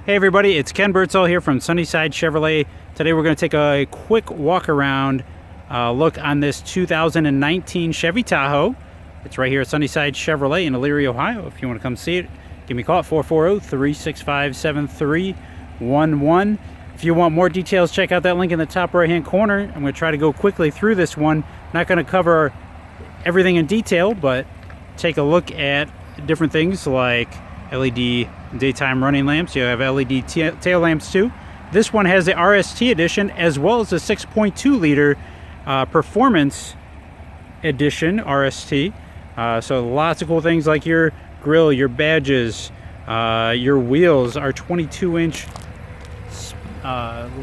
Hey everybody, it's Ken Birdsall here from Sunnyside Chevrolet. Today we're going to take a quick walk around look on this 2019 Chevy Tahoe. It's right here at Sunnyside Chevrolet in Elyria, Ohio. If you want to come see it, give me a call at 440-365-7311. If you want more details, check out that link in the top right hand corner. I'm going to try to go quickly through this one. Not going to cover everything in detail, but take a look at different things like LED daytime running lamps. You have LED tail lamps too. This one has the RST edition as well as the 6.2 liter performance edition RST. So lots of cool things like your grill, your badges, your wheels are 22-inch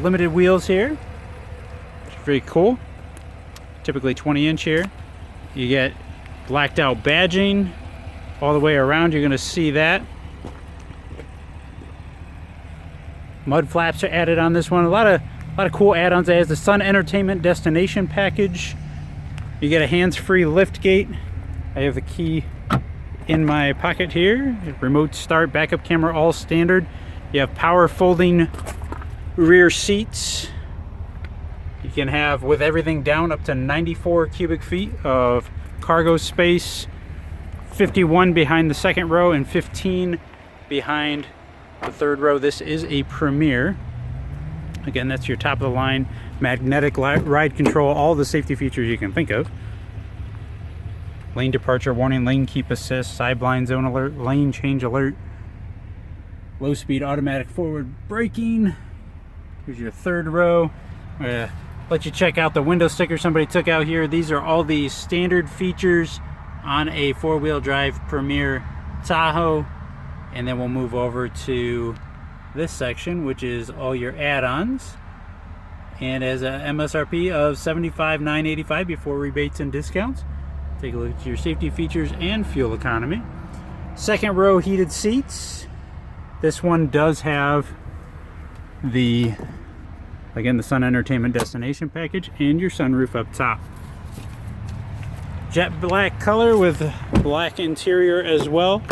limited wheels here, which is very cool. Typically 20-inch here. You get blacked out badging all the way around. You're going to see that. Mud flaps are added on this one. A lot of cool add-ons. It has the Sun Entertainment Destination package. You get a hands-free lift gate. I have the key in my pocket here. Remote start, backup camera, all standard. You have power folding rear seats. You can have, with everything down, up to 94 cubic feet of cargo space. 51 behind the second row and 15 behind the third row. This is a Premier. Again, that's your top of the line magnetic ride control, all the safety features you can think of. Lane departure warning, lane keep assist, side blind zone alert, lane change alert, low speed automatic forward braking. Here's your third row. Let you check out the window sticker somebody took out here. These are all the standard features on a four-wheel drive Premier Tahoe. And then we'll move over to this section, which is all your add-ons. And as a MSRP of $75,985 before rebates and discounts. Take a look at your safety features and fuel economy. Second row heated seats. This one does have the, again, the Sun Entertainment Destination package and your sunroof up top. Jet black color with black interior as well.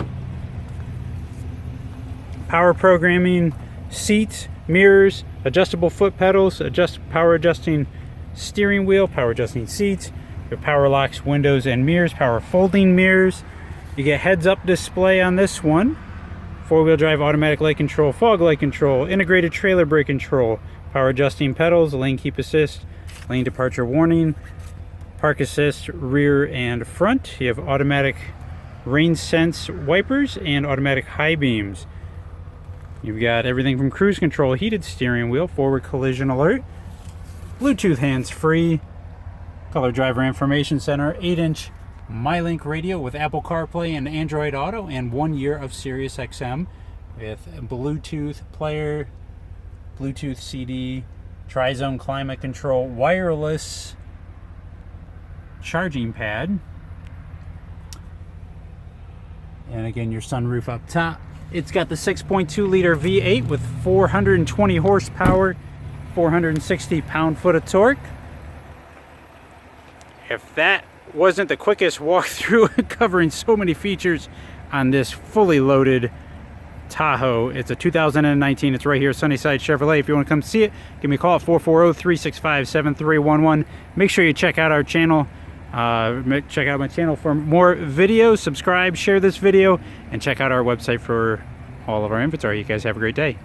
Power programming seats, mirrors, adjustable foot pedals, power adjusting steering wheel, power adjusting seats, your power locks, windows and mirrors, power folding mirrors. You get heads up display on this one. Four-wheel drive automatic light control, fog light control, integrated trailer brake control, power adjusting pedals, lane keep assist, lane departure warning, park assist rear and front. You have automatic Rainsense wipers and automatic high beams. You've got everything from cruise control, heated steering wheel, forward collision alert, Bluetooth hands-free, color driver information center, 8-inch MyLink radio with Apple CarPlay and Android Auto, and 1 year of Sirius XM with Bluetooth player, Bluetooth CD, tri-zone climate control, wireless charging pad, and again your sunroof up top. It's got the 6.2 liter V8 with 420 horsepower, 460 pound-foot of torque. If that wasn't the quickest walkthrough covering so many features on this fully loaded Tahoe, it's a 2019. It's right here at Sunnyside Chevrolet. If you want to come see it, give me a call at 440-365-7311. Make sure you check out our channel. Check out my channel for more videos. Subscribe, share this video, and check out our website for all of our inventory. You guys have a great day.